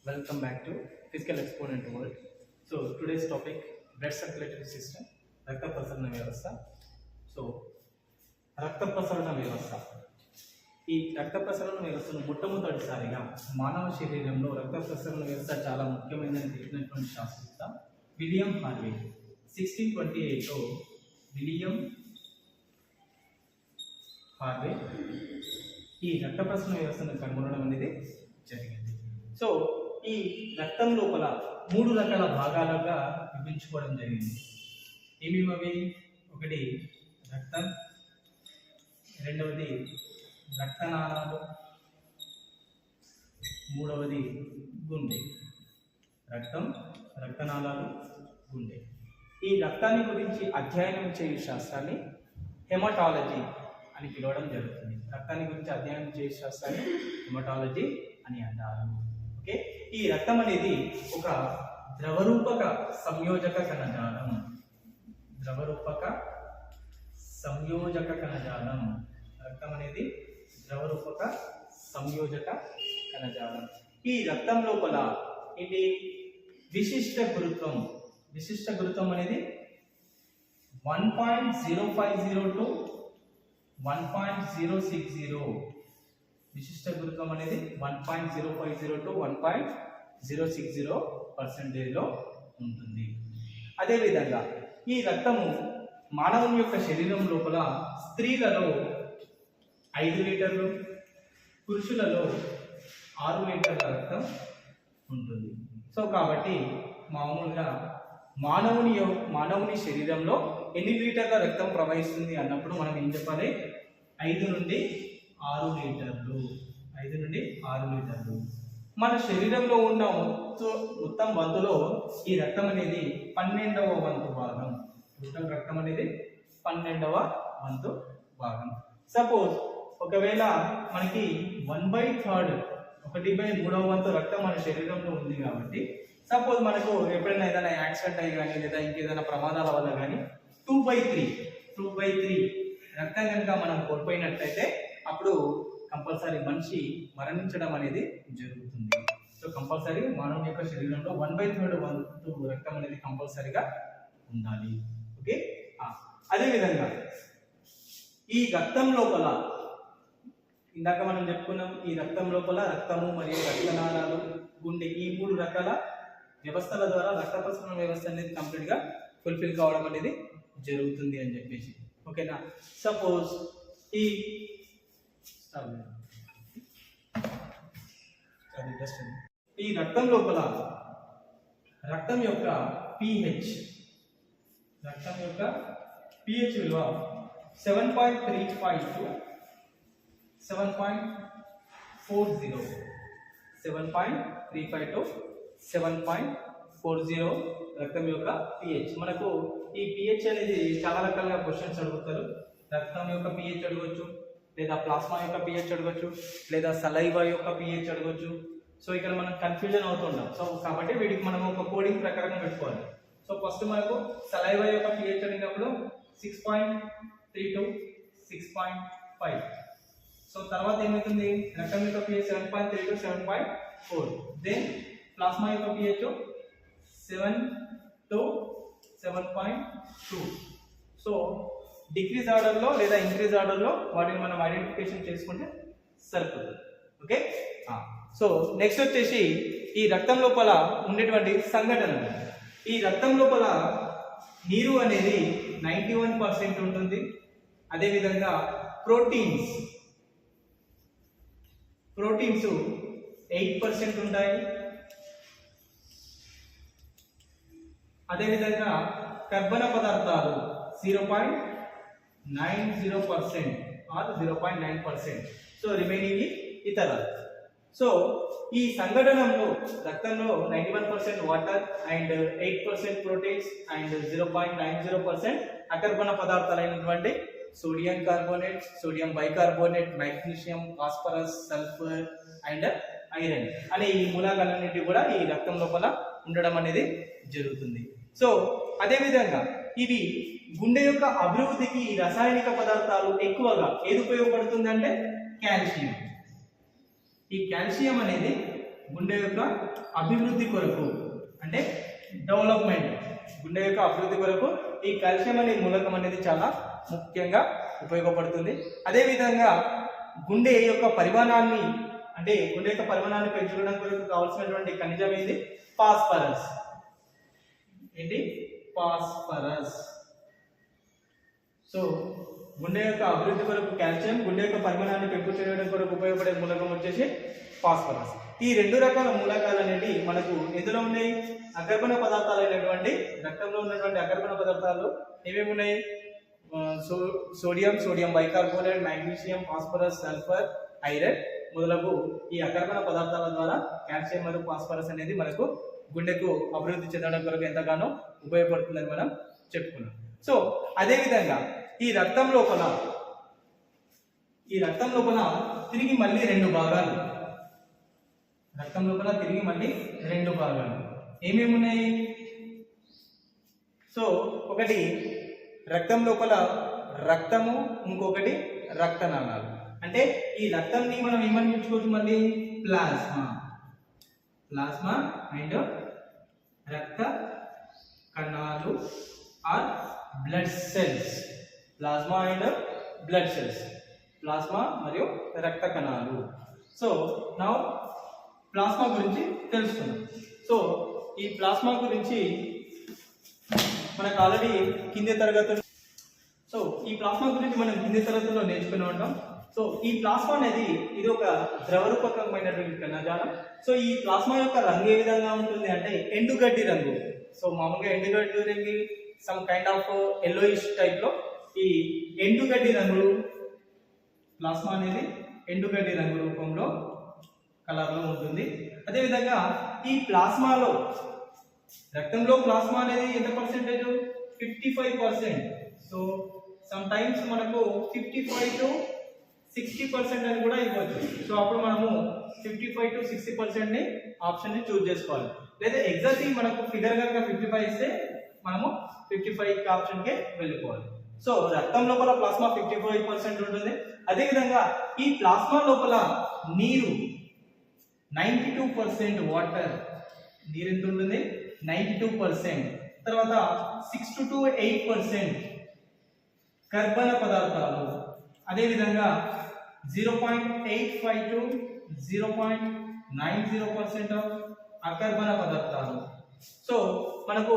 Welcome back to Physical Exponent World. So today's topic, blood circulatory system, రక్త ప్రసరణ వ్యవస్థ. So రక్త ప్రసరణ వ్యవస్థ, ఈ రక్త ప్రసరణ వ్యవస్థను మొట్టమొదటిసారిగా మానవ శరీరంలో రక్త ప్రసరణ వ్యవస్థ చాలా ముఖ్యమైనది తెలిపినటువంటి శాస్త్రవేత్త విలియం హార్వే 1628లో విలియం హార్వే ఈ రక్త ప్రసరణ వ్యవస్థను కనుగొనడం అనేది జరిగింది. సో ఈ రక్తం లోపల 3 రకాల భాగాలుగా విభజించుకోవడం జరిగింది. ఏమేమవి? ఒకటి రక్తం, రెండవది రక్తనాళాలు, మూడవది గుండె. రక్తం, రక్తనాళాలు, గుండె. ఈ రక్తాన్ని గురించి అధ్యయనం చేయు శాస్త్రాన్ని హెమటాలజీ అని పిలవడం జరుగుతుంది. రక్తాన్ని గురించి అధ్యయనం చేయు శాస్త్రాన్ని హెమటాలజీ అని అంటారు. ఓకే, ఈ రక్తం అనేది ఒక ద్రవరూపక సంయోజక కణజాలం. ద్రవరూపక సంయోజక కణజాలం. రక్తం అనేది ద్రవరూపక సంయోజక కణజాలం. ఈ రక్తం లోపల ఏంటి? విశిష్ట గురుత్వం. విశిష్ట గురుత్వం అనేది 1.050 to 1.060. విశిష్ట గురుత్వం అనేది 1.050 to 1.060% లో ఉంటుంది. అదేవిధంగా ఈ రక్తము మానవుని యొక్క శరీరం లోపల స్త్రీలలో 5 లీటర్లు, పురుషులలో 6 లీటర్ల రక్తం ఉంటుంది. సో కాబట్టి మామూలుగా మానవుని శరీరంలో ఎన్ని లీటర్ల రక్తం ప్రవహిస్తుంది అన్నప్పుడు మనం ఏం చెప్పాలి? 5 నుండి 6 లీటర్లు. 5 నుండి 6 లీటర్లు. మన శరీరంలో ఉన్న మొత్తం వంతులో ఈ రక్తం అనేది 12వ వంతు భాగం. టోటల్ రక్తం అనేది 12వ వంతు భాగం. సపోజ్ ఒకవేళ మనకి 1/3 1/3వ వంతు రక్తం మన శరీరంలో ఉంది కాబట్టి సపోజ్ మనకు ఎప్పుడైనా ఏదైనా యాక్సిడెంట్ అయ్యి కానీ లేదా ఇంకేదైనా ప్రమాదాల వల్ల కానీ 2/3 రక్తం కనుక మనం కోల్పోయినట్లయితే అప్పుడు కంపల్సరీ మనిషి మరణించడం అనేది జరుగుతుంది. సో కంపల్సరీ మానవుని యొక్క శరీరంలో 1/3 వంతు రక్తం అనేది కంపల్సరీగా ఉండాలి. ఓకే, అదేవిధంగా ఈ రక్తం లోపల ఇందాక మనం చెప్పుకున్నాం, ఈ రక్తం లోపల రక్తము మరియు రక్తనాళాలు, గుండె, ఈ 3 రకాల వ్యవస్థల ద్వారా రక్త ప్రసరణ వ్యవస్థ అనేది కంప్లీట్ గా ఫుల్ఫిల్ కావడం అనేది జరుగుతుంది అని చెప్పేసి. ఓకేనా? సపోజ్ ఈ రక్తం లోపల రక్తం యొక్క pH విలువ 7.35 to 7.40. 7.35 to 7.40 రక్తం యొక్క pH. మనకు ఈ pH అనేది చాలా రకాలుగా క్వశ్చన్స్ అడుగుతారు. రక్తం యొక్క pH అడగొచ్చు, లేదా ప్లాస్మా యొక్క pH అడగొచ్చు, లేదా సలైవా యొక్క pH అడగొచ్చు. సో ఇక్కడ మనం కన్ఫ్యూజన్ అవుతుంటాం. సో కాబట్టి వీటికి మనం ఒక కోడింగ్ ప్రకారంగా పెట్టుకోవాలి. సో ఫస్ట్ మనకు సలైవా యొక్క pH అడిగినప్పుడు 6.3 to 6.5. సో తర్వాత ఏమవుతుంది? రక్తం యొక్క pH 7.3 to 7.4. దెన్ ప్లాస్మా యొక్క pH 7 to 7.2. సో డిక్రీజ్ ఆర్డర్లో లేదా ఇంక్రీజ్ ఆర్డర్లో వాటిని మనం ఐడెంటిఫికేషన్ చేసుకుంటే సరిపోతుంది. ఓకే, సో నెక్స్ట్ వచ్చేసి ఈ రక్తం లోపల ఉండేటువంటి సంఘటనలు. ఈ రక్తం లోపల నీరు అనేది 91% ఉంటుంది. అదేవిధంగా ప్రోటీన్స్ 8% ఉంటాయి. అదేవిధంగా కర్బన పదార్థాలు 0.90% or 0.9%. సో రిమైనింగ్ ఇతర. సో ఈ సంఘటనలో రక్తంలో 91% వాటర్ అండ్ 8% ప్రోటీన్స్ అండ్ 0.90% అకర్బన పదార్థాలైనటువంటి sodium carbonate, sodium bicarbonate, magnesium, phosphorus, sulphur and iron అనే ఈ మూలకాలన్నిటి కూడా ఈ రక్తం లోపల ఉండడం అనేది జరుగుతుంది. సో అదేవిధంగా ఇవి గుండె యొక్క అభివృద్ధికి ఈ రసాయనిక పదార్థాలు ఎక్కువగా ఏది ఉపయోగపడుతుంది అంటే కాల్షియం. ఈ కాల్షియం అనేది గుండె యొక్క అభివృద్ధి కొరకు అంటే డెవలప్మెంట్, గుండె యొక్క అభివృద్ధి కొరకు ఈ కాల్షియం అనే మూలకం అనేది చాలా ముఖ్యంగా ఉపయోగపడుతుంది. అదేవిధంగా గుండె యొక్క పరిమాణాన్ని అంటే గుండె యొక్క పరిమాణాన్ని పెంచుకోవడం కొరకు కావాల్సినటువంటి ఖనిజం ఏంటి? ఫాస్ఫరస్. ఏంటి? ఫాస్ఫరస్. సో గుండె యొక్క అభివృద్ధి కొరకు కాల్షియం, గుండె యొక్క పరిమాణాన్ని పెంపు చేయడం కొరకు ఉపయోగపడే మూలకం వచ్చేసి ఫాస్ఫరస్. ఈ రెండు రకాల మూలకాలు అనేవి మనకు ఎందులో ఉన్నాయి? అకర్బన పదార్థాలు అయినటువంటి రక్తంలో ఉన్నటువంటి అకర్బన పదార్థాలు ఏమేమి ఉన్నాయి? Sodium bicarbonate, magnesium, phosphorus, sulphur, iron మొదలగు ఈ అకర్బన పదార్థాల ద్వారా కాల్షియం మరియు ఫాస్ఫరస్ అనేది మనకు గుండెకు అభివృద్ధి చెందడం కొరకు ఎంతగానో ఉపయోగపడుతుందని మనం చెప్పుకున్నాం. సో అదేవిధంగా ఈ రక్తం లోపల తిరిగి మళ్ళీ రెండు భాగాలు, రక్తం లోపల తిరిగి మళ్ళీ రెండు భాగాలు ఏమేమి ఉన్నాయి? సో ఒకటి రక్తం లోపల రక్తము, ఇంకొకటి రక్తనాళాలు. అంటే ఈ రక్తంని మనం ఏమని పిలుచుకోవచ్చు? మళ్ళీ ప్లాస్మా అండ్ రక్త కణాలు or blood cells. Plasma and blood cells, plasma మరియు రక్త కణాలు. సో నౌ ప్లాస్మా గురించి తెలుసుకుందాం. సో ఈ ప్లాస్మా గురించి మనకు ఆల్రెడీ కింది తరగతులు నేర్చుకుని ఉంటాం. సో ఈ ప్లాస్మా అనేది ఇది ఒక ద్రవరూపకమైనటువంటి కణజాలం. సో ఈ ప్లాస్మా యొక్క రంగు ఏ విధంగా ఉంటుంది అంటే ఎండుగడ్డి రంగు. సో మామూలుగా ఎండుగడ్డి రంగు some kind of yellowish type లో ఈ ఎండుగడ్డి రంగు ప్లాస్మా అనేది ఎండుగడ్డి రంగు రూపంలో కలర్ లో ఉంటుంది. అదేవిధంగా ఈ ప్లాస్మాలో రక్తంలో ప్లాస్మా అనేది ఎంత పర్సెంటేజ్? 55%. సో సమ్ టైమ్స్ మనకు 55 to 60% అని కూడా ఇవ్వచ్చు. సో అప్పుడు మనము 55 to 60% ని ఆప్షన్ ని చూస్ చేసుకోవాలి. లేదా ఎగ్జాక్ట్లీ మనకు ఫిగర్ కనుక 55 ఇస్తే మనము 55 ఆప్షన్ కే వెళ్ళిపోవాలి. సో రక్తం లోపల ప్లాస్మా 55% ఉంటుంది. అదేవిధంగా ఈ ప్లాస్మా లోపల నీరు 92% వాటర్, నీరు ఎంత ఉంటుంది? 92%. తర్వాత 6 to 8% కర్బన పదార్థాలు, అదేవిధంగా 0.85 to 0.90% అకర్బన పదార్థాలు. సో మనకు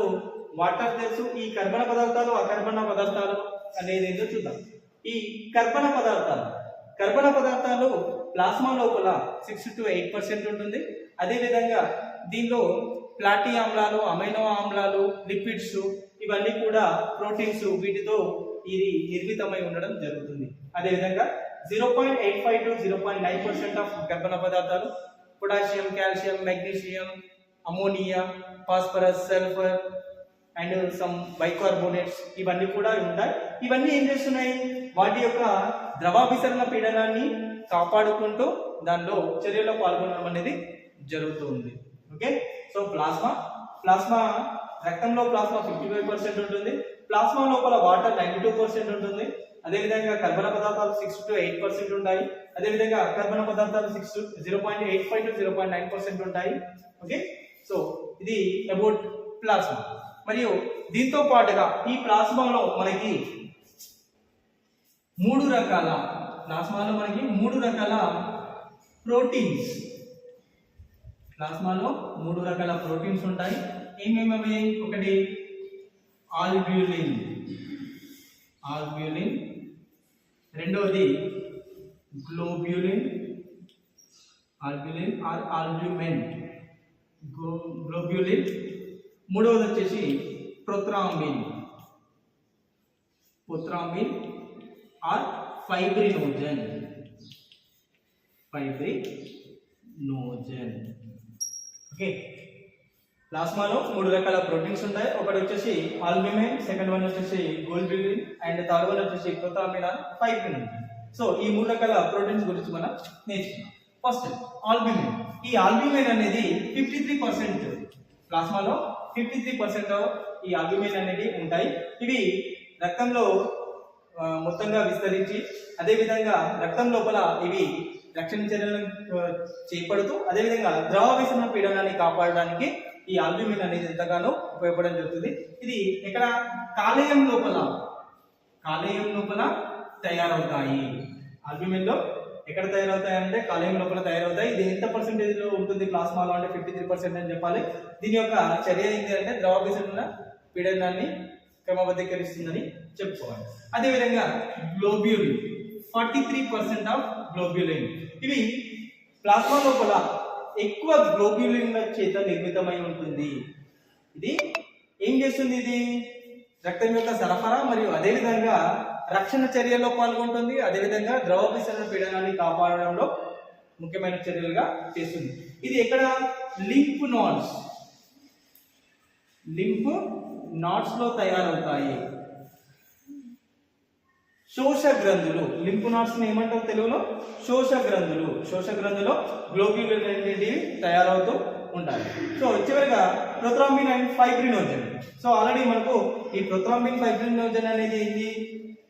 వాటర్ తెలుసు. ఈ కర్బన పదార్థాలు, అకర్బన పదార్థాలు అనేది ఏంటో చూద్దాం. ఈ కర్బన పదార్థాలు ప్లాస్మా లోపల 6 to 8% ఉంటుంది. అదేవిధంగా దీనిలో ఫ్లాటీ ఆమ్లాలు, అమైనో ఆమ్లాలు, లిపిడ్స్ ఇవన్నీ కూడా ప్రోటీన్స్, వీటితో ఇది నిర్మితమై ఉండడం జరుగుతుంది. అదేవిధంగా 0.85 to 0.9% ఆఫ్ కర్బన పదార్థాలు potassium, calcium, magnesium, ammonia, phosphorus, sulphur and some bicarbonates ఇవన్నీ కూడా ఉంటాయి. ఇవన్నీ ఏం చేస్తున్నాయి? వాటి యొక్క ద్రవాభిసరణ పీడనాన్ని కాపాడుకుంటూ దానిలో చర్యలో పాల్గొనడం అనేది జరుగుతుంది. ఓకే. సో ప్లాస్మా రక్తంలో ప్లాస్మా 55% ఉంటుంది. ప్లాస్మా లోపల వాటర్ 92% ఉంటుంది. అదేవిధంగా కర్బన పదార్థాలు 6 to 8% ఉంటాయి. అదేవిధంగా అకర్బన పదార్థాలు 0.85 to 0.9% ఉంటాయి. ఓకే. సో ఇది అబౌట్ ప్లాస్మా. మరియు దీంతో పాటుగా ఈ ప్లాస్మాలో మనకి మూడు రకాల ప్రోటీన్స్, ప్లాస్మాలో 3 రకాల ప్రోటీన్స్ ఉంటాయి. ఏమేమి? ఒకటి ఆల్బ్యూలిన్, రెండవది గ్లోబ్యూలిన్, ఆల్బ్యూమిన్, గ్లోబ్యూలిన్, మూడవది వచ్చేసి ప్రోథ్రాంబిన్ ఆర్ ఫైబ్రినోజన్. ఓకే. ప్లాస్మాలో 3 రకాల ప్రోటీన్స్ ఉంటాయి. ఒకటి వచ్చేసి ఆల్బ్యూమిన్, సెకండ్ వన్ వచ్చేసి గ్లోబ్యూలిన్ అండ్ థర్డ్ వన్ వచ్చేసి ప్రోథ్రాంబిన్ ఆర్ ఫైబ్రినోజన్. సో ఈ 3 రకాల ప్రోటీన్స్ గురించి మనం నేర్చుకున్నాం. First albumin. ఈ ఆల్బ్యూమిన్ అనేది 53%, ప్లాస్మాలో 53% ఈ ఆల్బ్యూమిన్ అనేది ఉంటాయి. ఇవి రక్తంలో మొత్తంగా విస్తరించి, అదేవిధంగా రక్తం లోపల ఇవి రక్షణ చర్యలను చేపడుతూ అదేవిధంగా ద్రవ విసరణ పీడనాన్ని కాపాడడానికి ఈ ఆల్బ్యూమిన్ అనేది ఎంతగానో ఉపయోగపడడం జరుగుతుంది. ఇది ఇక్కడ కాలేయం లోపల తయారవుతాయి. ఆల్బ్యూమిన్ లో ఎక్కడ తయారవుతాయి అంటే కాలేయం లోపల తయారవుతాయి. ఇది ఎంత పర్సెంటేజ్ లో ఉంటుంది ప్లాస్మాలో అంటే 53% అని చెప్పాలి. దీని యొక్క చర్య ఏంటి అంటే ద్రవ విసరణ పీడనాన్ని క్రమబద్ధీకరిస్తుందని చెప్పుకోవాలి. అదేవిధంగా గ్లోబ్యులిన్ 43% ఆఫ్ గ్లోబ్యులిన్. ఇవి ప్లాస్మా లోపల ఎక్కువ గ్లోబ్యులిన్ల చేత నిర్మితమై ఉంటుంది. ఇది ఏం చేస్తుంది? ఇది రక్తం యొక్క సరఫరా మరియు అదేవిధంగా రక్షణ చర్యల్లో పాల్గొంటుంది. అదేవిధంగా ద్రవ విసరణ పీడనాన్ని కాపాడడంలో ముఖ్యమైన చర్యలుగా చేస్తుంది. ఇది ఎక్కడ? లింఫ్ నాట్స్ లో తయారవుతాయి. శోష గ్రంథులు, లింఫ్ నాట్స్ ఏమంటారు తెలుగులో? శోష గ్రంథులో గ్లోబ్యులిన్ అనేటివి తయారవుతూ ఉంటాయి. సో చివరిగా prothrombin and fibrinogen. So already మనకు ఈ ప్రోథ్రాంబిన్ ఫైబ్రినోజన్ అనేది ఏంటి?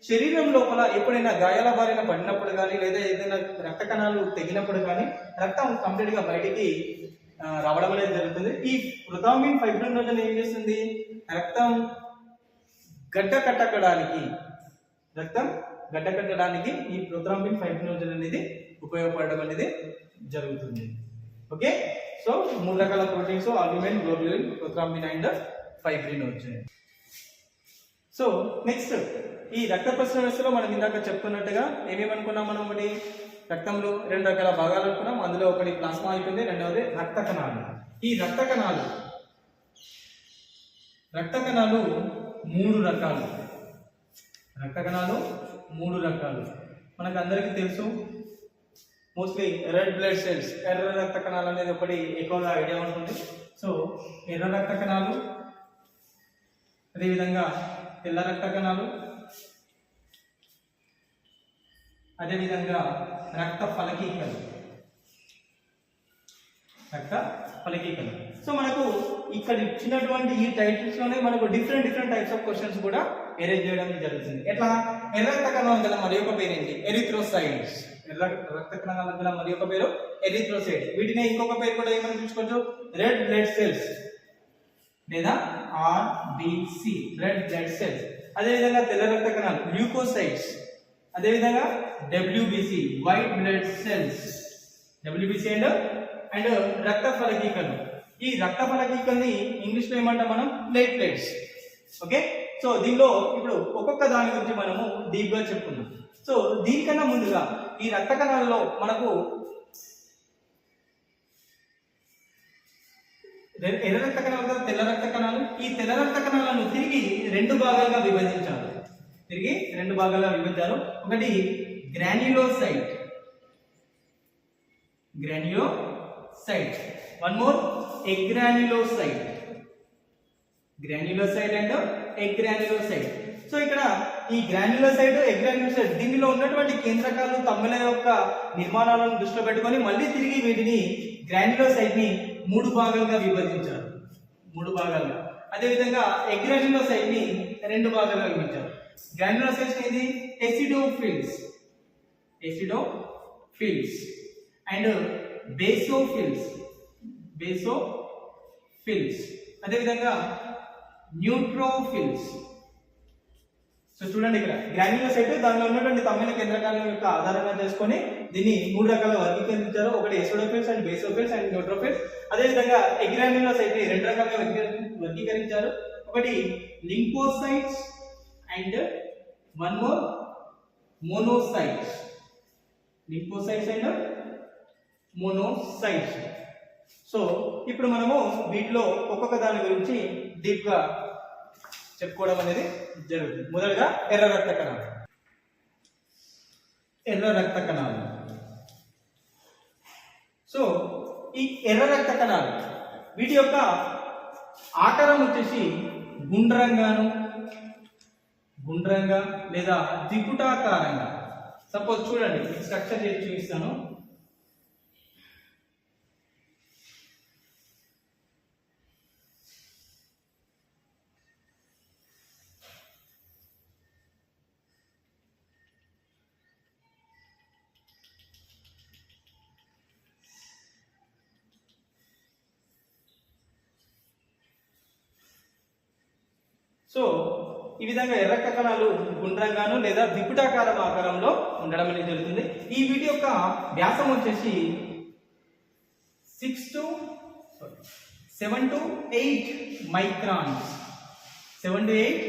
శరీరం లోపల ఎప్పుడైనా గాయాల బారిన పడినప్పుడు కానీ లేదా ఏదైనా రక్త కణాలు తెగినప్పుడు కానీ రక్తం కంప్లీట్ గా బయటికి రావడం అనేది జరుగుతుంది. ఈ ప్రోథ్రాంబిన్ ఫైబ్రినోజన్ ఏం చేస్తుంది? రక్తం గడ్డ కట్టడానికి ఈ ప్రోథ్రాంబిన్ ఫైబ్రినోజన్ అనేది ఉపయోగపడడం అనేది జరుగుతుంది. ఓకే, సో 3 రకాల proteins: albumin, globulin, prothrombin and fibrinogen. So next ఈ రక్త ప్రసరణ వ్యవస్థలో మనం ఇందాక చెప్పుకున్నట్టుగా ఏమేమనుకున్నాం మనం? ఒకటి రక్తంలో 2 రకాల భాగాలు అనుకున్నాం. అందులో ఒకటి ప్లాస్మా అయిపోయింది, రెండవది రక్త కణాలు. ఈ రక్త కణాలు 3 రకాలు. మనకు అందరికీ తెలుసు. మోస్ట్లీ రెడ్ బ్లడ్ సెల్స్, ఎర్ర రక్త కణాలు అనేది ఒకటి ఎక్కువగా ఐడియా ఉంటుంది. సో ఎర్ర రక్త కణాలు, అదేవిధంగా తెల్ల రక్త కణాలు, అదేవిధంగా రక్త ఫలకీకలు. సో మనకు ఇక్కడ ఇచ్చినటువంటి ఈ టైటిల్స్ లోనే మనకు డిఫరెంట్ టైప్స్ ఆఫ్ క్వశ్చన్స్ కూడా అరేంజ్ చేయడం జరుగుతుంది. ఎట్లా? ఎర్ర రక్త కణాల గల మరి ఒక పేరు ఏంటి? ఎరిథ్రోసైట్స్. ఎర్ర రక్త కణాల గల మరి ఒక పేరు ఎరిథ్రోసైట్. వీటిని ఇంకొక పేరు కూడా ఏమని పిలుచుకోవచ్చు? రెడ్ బ్లడ్ సెల్స్ లేదా RBC, రెడ్ బ్లడ్ సెల్స్. అదేవిధంగా తెల్ల రక్త కణాలు ల్యూకోసైట్స్. అదేవిధంగా WBC, white blood cells. WBC and రక్త ఫలకీకలు. ఈ రక్త ఫలకీకల్ని ఇంగ్లీష్ లో ఏమంటాం మనం? ప్లేట్లెట్స్. ఓకే, సో దీనిలో ఇప్పుడు ఒక్కొక్క దాని గురించి మనము డీప్ గా చెప్పుకుందాం. సో దీనికన్నా ముందుగా ఈ రక్త కణాలలో మనకు ఎర్ర రక్త కణాలు, తెల్ల రక్త కణాలు. ఈ తెల్ల రక్త కణాలను తిరిగి 2 భాగాలుగా విభజించారు. ఒకటి granulocyte, one more agranulocyte and agranulocyte. So ఇక్కడ ఈ గ్రాన్యులోసైట్, ఎగ్రాన్యులోసైట్ దీనిలో ఉన్నటువంటి కేంద్రకాలు తమ్ముల యొక్క నిర్మాణాలను దృష్టిలో పెట్టుకొని మళ్ళీ తిరిగి వీటిని గ్రాన్యులోసైట్ ని 3 భాగాలుగా విభజించారు. అదేవిధంగా ఎగ్రాన్యులోసైట్ ని 2 భాగాలుగా విభజించారు. గ్రాన్యులోసైట్స్ అనేది ఎసిడోఫిల్స్ అండ్ బేసోఫిల్స్. అదేవిధంగా న్యూట్రోఫిల్స్. సో చూడండి, ఇక్కడ గ్రాన్యులోసైట్ దానిలో ఉన్నటువంటి తమ్మిన కేంద్రకాల యొక్క ఆధారంగా చేసుకొని దీన్ని 3 రకాలుగా వర్గీకరించారు. ఒకటి acidophils and basophils and neutrophils. అదేవిధంగా ఎగ్రాన్యులోసైట్ ని 2 రకాలుగా వర్గీకరించారు. ఒకటి lymphocytes and one more monocytes. So ఇప్పుడు మనము వీటిలో ఒక్కొక్క దాని గురించి డీప్ గా చెప్పుకోవడం అనేది జరుగుతుంది. మొదటగా ఎర్ర రక్త కణాలు. సో ఈ ఎర్ర రక్త కణాలు వీటి యొక్క ఆకారం వచ్చేసి గుండ్రంగా లేదా త్రిపుటాకారంగా. సపోజ్ చూడండి, స్ట్రక్చర్ చేసి చూపిస్తాను. సో ఈ విధంగా ఎర్ర రక్త కణాలు గుండ్రంగాను లేదా త్రిపుటాకారం ఆకారంలో ఉండడం అనేది జరుగుతుంది. ఈ వీటి యొక్క వ్యాసం వచ్చేసి 7 to 8 మైక్రాన్స్. 7 to 8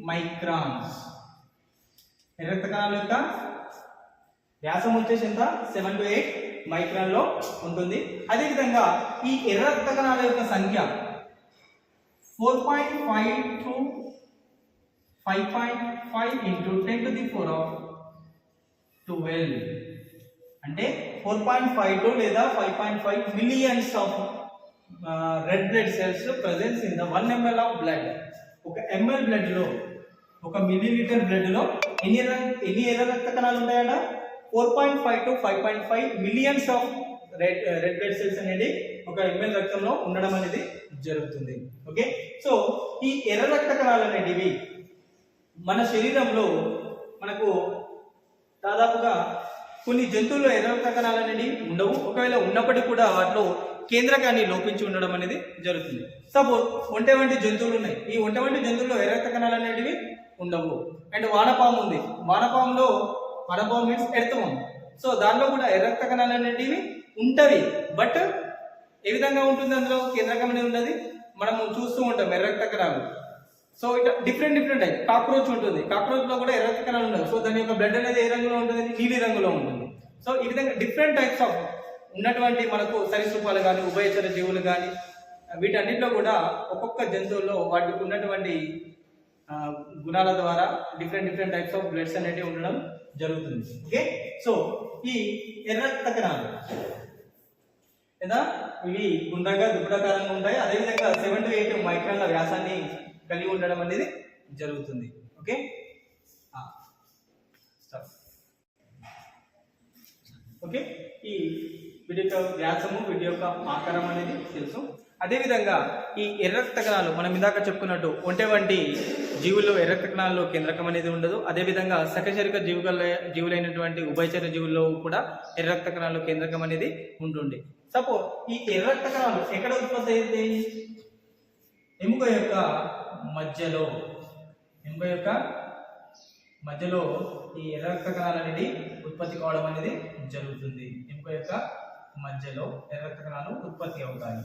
microns. ఎర్ర రక్త కణాల యొక్క వ్యాసం వచ్చేసి ఎంత? 7 to 8 మైక్రాన్ లో ఉంటుంది. అదేవిధంగా ఈ ఎర్ర రక్త కణాల యొక్క సంఖ్య 4.5 to 5.5 into 10 to the power of 12 అంటే 4.52 లేదా 5.5 millions of red blood cells presence in the 1 ml of blood. ఒక ml బ్లడ్ లో, ఒక మిల్లీలీటర్ బ్లడ్ లో ఎన్ని ఎర్ర రక్త కణాలు ఉంటాయట? 4.5 to 5.5 millions of red blood cells అనేది ఒక ml రక్తంలో ఉండడం అనేది జరుగుతుంది. ఓకే, సో ఈ ఎర్ర రక్త కణాలు అనేటివి మన శరీరంలో మనకు దాదాపుగా కొన్ని జంతువుల్లో ఎర్ర రక్త కణాలు అనేవి ఉండవు. ఒకవేళ ఉన్నప్పటికీ కూడా వాటిలో కేంద్రకాన్ని లోపించి ఉండడం అనేది జరుగుతుంది. సపోజ్ ఒంటె వంటి జంతువులు ఉన్నాయి. ఈ ఒంటె వంటి జంతువుల్లో ఎర్ర రక్త కణాలు అనేటివి ఉండవు. అండ్ వానపాము ఉంది. వానపాము మీన్స్ ఎర్తవం. సో దానిలో కూడా ఎర్ర రక్త కణాలు అనేటివి ఉంటవి. బట్ ఏ విధంగా ఉంటుంది? అందులో కేంద్రకం అనేది ఉండదు. మనము చూస్తూ ఉంటాం ఎర్ర రక్త కణాలు. సో ఇట్లా డిఫరెంట్ టైప్. కాక్రోచ్ ఉంటుంది. కాక్రోచ్ లో కూడా ఎర్ర రక్త కణాలు ఉండవు. సో దాని యొక్క బ్లడ్ అనేది ఏ రంగులో ఉంటుంది? నీలి రంగులో ఉంటుంది. సో ఈ విధంగా డిఫరెంట్ టైప్స్ ఆఫ్ ఉన్నటువంటి మనకు సరీసృపాలు కానీ, ఉభయచర జీవులు కానీ, వీటన్నిటిలో కూడా ఒక్కొక్క జంతువుల్లో వాటికి ఉన్నటువంటి గుణాల ద్వారా డిఫరెంట్ టైప్స్ ఆఫ్ బ్లడ్స్ అనేవి ఉండడం జరుగుతుంది. ఓకే, సో ఈ ఎర్ర రక్త కణాలు లేదా ఇవి గుండ్రంగా దుబ్బడాకారంగా ఉంటాయి. అదేవిధంగా 7 to 8 మైక్రాన్ల వ్యాసాన్ని కలిగి ఉండడం అనేది జరుగుతుంది. ఓకే, ఓకే, ఈ వీటి యొక్క వ్యాసము, వీటి యొక్క ఆకారం అనేది తెలుసు. అదేవిధంగా ఈ ఎర్ర రక్త కణాలు మనం ఇందాక చెప్పుకున్నట్టు ఒంటె వంటి జీవుల్లో ఎర్ర రక్త కణాల్లో కేంద్రకం అనేది ఉండదు. అదేవిధంగా సకశరీర జీవులైనటువంటి ఉభయచర జీవుల్లో కూడా ఎర్ర రక్త కణాల్లో కేంద్రకం అనేది ఉంటుంది. సపోజ్ ఈ ఎర్ర రక్త కణాలు ఎక్కడ ఉత్పత్తి అవుతాయి? ఎముక యొక్క మధ్యలో ఈ ఎర్ర రక్త కణాలు అనేది ఉత్పత్తి కావడం అనేది జరుగుతుంది. ఎముక యొక్క మధ్యలో ఎర్ర రక్త కణాలు ఉత్పత్తి అవుతాయి.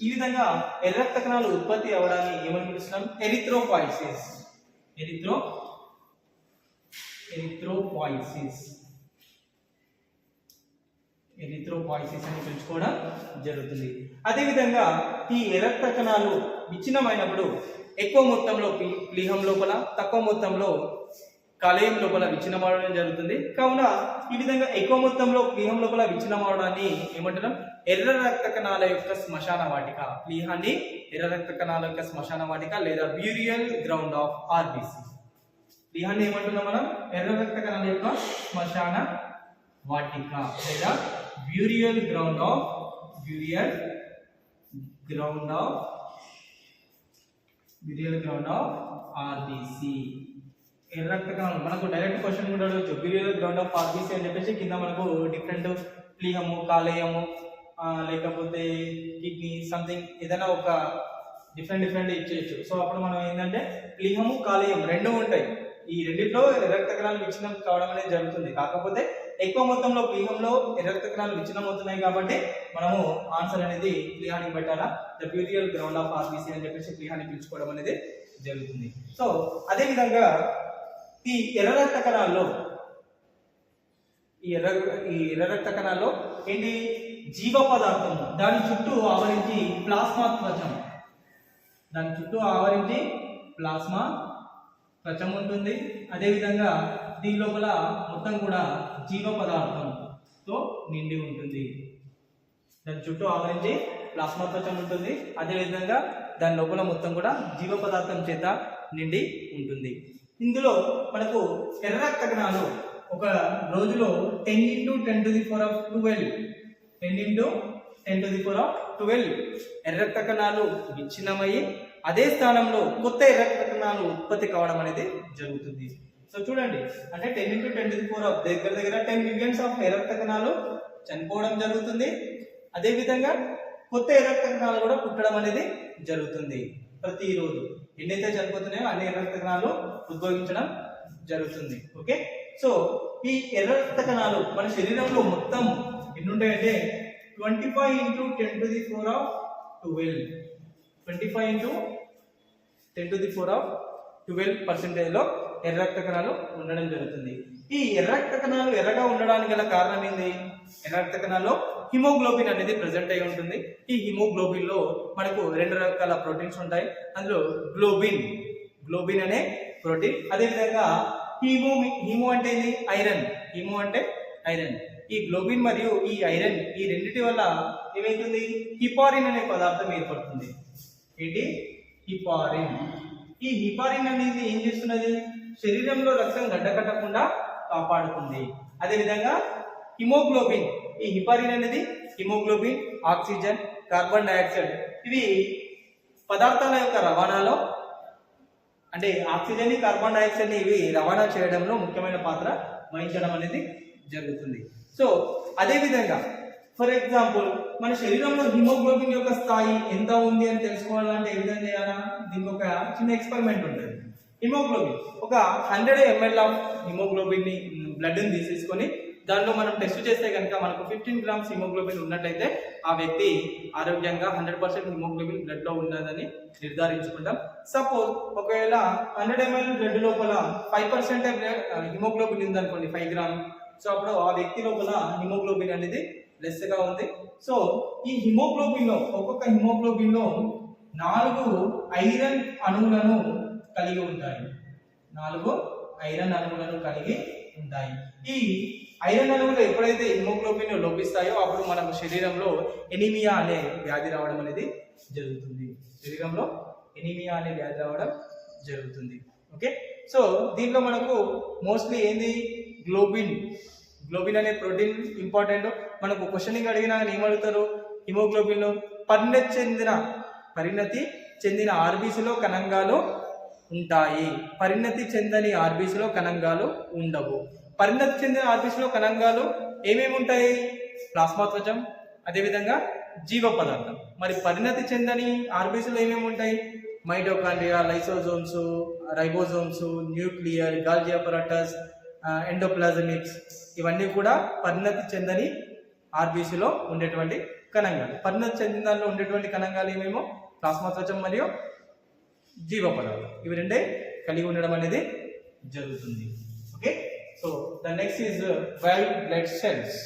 ఈ విధంగా ఎర్ర రక్త కణాలు ఉత్పత్తి అవడాన్ని ఏమని పిలుస్తున్నాం? ఎరిథ్రోపాయిసిస్ అని పిలుచుకోవడం జరుగుతుంది. అదేవిధంగా ఈ ఎర్ర రక్త కణాలు విచ్ఛిన్నమైనప్పుడు ఎక్కువ మొత్తంలో ప్లీహం లోపల, తక్కువ మొత్తంలో కాలేయం లోపల విచ్ఛిన్నం అవడం జరుగుతుంది. కావున ఈ విధంగా ఎక్కువ మొత్తంలో ప్లీహం లోపల విచ్ఛిన్నం అవడాన్ని ఏమంటున్నాం? ఎర్ర రక్త కణాల యొక్క శ్మశాన వాటిక. ప్లీహాన్ని ఎర్ర రక్త కణాల యొక్క శ్మశాన వాటిక లేదా బ్యూరియల్ గ్రౌండ్ ఆఫ్ ఆర్బిసి. ప్లీహాన్ని ఏమంటున్నాం మనం? ఎర్ర రక్త కణాల యొక్క శ్మశాన వాటిక లేదా బ్యూరియల్ గ్రౌండ్ ఆఫ్ ఆర్బిసి. ఎర్ర రక్త కణాలు మనకు డైరెక్ట్ క్వశ్చన్ కూడా అడగచ్చు. బ్యూరియల్ గ్రౌండ్ ఆఫ్ ఆర్బిసి అని చెప్పేసి కింద మనకు డిఫరెంట్ ప్లీహము, కాలేయము, లేకపోతే కిడ్నీ సంథింగ్ ఏదైనా ఒక డిఫరెంట్ ఇచ్చేయచ్చు. సో అప్పుడు మనం ఏంటంటే ప్లీహము, కాలేయం రెండు ఉంటాయి. ఈ రెండింటిలో ఎర్ర రక్త కణాలు విచ్ఛిన్నం కావడం అనేది జరుగుతుంది. కాకపోతే ఎక్కువ మొత్తంలో ప్లీహంలో ఎర్ర రక్త కణాలు విచ్ఛిన్నం అవుతున్నాయి కాబట్టి మనము ఆన్సర్ అనేది ప్లీహానికి పెట్టాలా. The burial ground of RBC అని చెప్పేసి ప్లీహాన్ని పిలుచుకోవడం అనేది జరుగుతుంది. సో అదే విధంగా ఈ ఎర్ర రక్త కణాల్లో ఏంటి? జీవ పదార్థం దాని చుట్టూ ఆవరించి ప్లాస్మా త్వచం ఉంటుంది. అదేవిధంగా దీని లోపల మొత్తం కూడా జీవ పదార్థంతో నిండి ఉంటుంది. దాని చుట్టూ ఆవరించి ప్లాస్మా త్వచం ఉంటుంది. అదేవిధంగా దాని లోపల మొత్తం కూడా జీవ పదార్థం చేత నిండి ఉంటుంది. ఇందులో మనకు ఎర్ర రక్త కణాలు ఒక రోజులో 10 into 10 to the power of 12 ఎర్ర రక్త కణాలు విచ్ఛిన్నమయ్యి అదే స్థానంలో కొత్త ఎర్ర రక్త కణాలు ఉత్పత్తి కావడం అనేది జరుగుతుంది. సో చూడండి, అంటే 10 into 10 to the power of దగ్గర 10 మిలియన్స్ ఆఫ్ ఎర్ర రక్త కణాలు చనిపోవడం జరుగుతుంది. అదేవిధంగా కొత్త ఎర్ర రక్త కణాలు కూడా పుట్టడం అనేది జరుగుతుంది ప్రతిరోజు. ఎన్నైతే చనిపోతున్నాయో అన్ని ఎర్ర రక్త కణాలు ఉద్భవించడం జరుగుతుంది. ఓకే, సో ఈ ఎర్ర రక్త కణాలు మన శరీరంలో మొత్తం ఎన్ని ఉంటాయంటే 25 × 10⁻12 25 × 10⁻12% లో ఎర్ర రక్త కణాలు ఉండడం జరుగుతుంది. ఈ ఎర్ర రక్త కణాలు ఎర్రగా ఉండడానికి గల కారణం ఏంది? ఎర్ర రక్త కణాల్లో హిమోగ్లోబిన్ అనేది ప్రెసెంట్ అయి ఉంటుంది. ఈ హిమోగ్లోబిన్ లో మనకు 2 రకాల ప్రోటీన్స్ ఉంటాయి. అందులో గ్లోబిన్ అనే ప్రోటీన్, అదేవిధంగా హీమో అంటే ఏంది? ఐరన్. హీమో అంటే ఐరన్. ఈ గ్లోబిన్ మరియు ఈ ఐరన్ ఈ రెండిటి వల్ల ఏమైతుంది? హిపారిన్ అనే పదార్థం ఏర్పడుతుంది. ఏంటి? హిపారిన్. ఈ హిపారిన్ అనేది ఏం చేస్తున్నది? శరీరంలో రక్తం గడ్డకట్టకుండా కాపాడుతుంది. అదేవిధంగా హిమోగ్లోబిన్, ఈ హిపారిన్ అనేది హిమోగ్లోబిన్, ఆక్సిజన్, కార్బన్ డైఆక్సైడ్ ఇవి పదార్థాల యొక్క రవాణాలో, అంటే ఆక్సిజన్ కార్బన్ డైఆక్సైడ్ ఇవి రవాణా చేయడంలో ముఖ్యమైన పాత్ర వహించడం అనేది జరుగుతుంది. సో అదేవిధంగా ఫర్ ఎగ్జాంపుల్ మన శరీరంలో హిమోగ్లోబిన్ యొక్క స్థాయి ఎంత ఉంది అని తెలుసుకోవాలంటే ఏ విధంగా చేయాలా? దీనికి ఒక చిన్న ఎక్స్పెరిమెంట్ ఉంటుంది. హిమోగ్లోబిన్ ఒక 100 ml ఆఫ్ హిమోగ్లోబిన్ ని బ్లడ్ ని తీసేసుకొని దానిలో మనం టెస్ట్ చేస్తే కనుక మనకు 15 grams హిమోగ్లోబిన్ ఉన్నట్టయితే ఆ వ్యక్తి ఆరోగ్యంగా 100% హిమోగ్లోబిన్ బ్లడ్ లో ఉన్నదని నిర్ధారించుకుంటాం. సపోజ్ ఒకవేళ 100 ml బ్లడ్ లోపల 5% హిమోగ్లోబిన్ ఉందనుకోండి, 5 grams, సో అప్పుడు ఆ వ్యక్తి లోపల హిమోగ్లోబిన్ అనేది లెస్ గా ఉంది. సో ఈ హిమోగ్లోబిన్ లో ఒక్కొక్క హిమోగ్లోబిన్ లో 4 ఐరన్ అణువులను కలిగి ఉంటాయి. 4 ఐరన్ అణువులను కలిగి ఉంటాయి. ఈ ఐరన్ అణువులు ఎప్పుడైతే హిమోగ్లోబిన్ లోపిస్తాయో అప్పుడు మన శరీరంలో ఎనీమియా అనే వ్యాధి రావడం అనేది జరుగుతుంది. శరీరంలో ఎనీమియా అనే వ్యాధి రావడం జరుగుతుంది. ఓకే, సో దీంట్లో మనకు మోస్ట్లీ ఏంది? గ్లోబిన్ అనే ప్రోటీన్ ఇంపార్టెంట్. మనకు క్వశ్చనింగ్ అడిగినా ఏమడుగుతారు? హిమోగ్లోబిన్ లో పరిణతి చెందిన ఆర్బీసీలో కణంగాలు ఉంటాయి, పరిణతి చెందని ఆర్బీసీలో కణంగాలు ఉండవు. పరిణతి చెందిన ఆర్బీసీలో కణంగాలు ఏమేమి ఉంటాయి? ప్లాస్మా త్వచం, అదేవిధంగా జీవ పదార్థం. మరి పరిణతి చెందని ఆర్బీసీలో ఏమేమి ఉంటాయి? మైటోకాండ్రియా, లైసోజోమ్స్, రైబోజోమ్స్, న్యూక్లియర్, గాల్జీ అపరాటస్, ఎండోప్లాజమిక్స్ ఇవన్నీ కూడా పరిణతి చెందని ఆర్బీసీలో ఉండేటువంటి కణంగాలు. పరిణతి చెందిన దానిలో ఉండేటువంటి కణంగాలు ఏమేమో ప్లాస్మా త్వచం మరియు జీవ పదార్థం, ఇవి రెండే కలిగి ఉండడం అనేది జరుగుతుంది. Okay, so the next is white blood cells.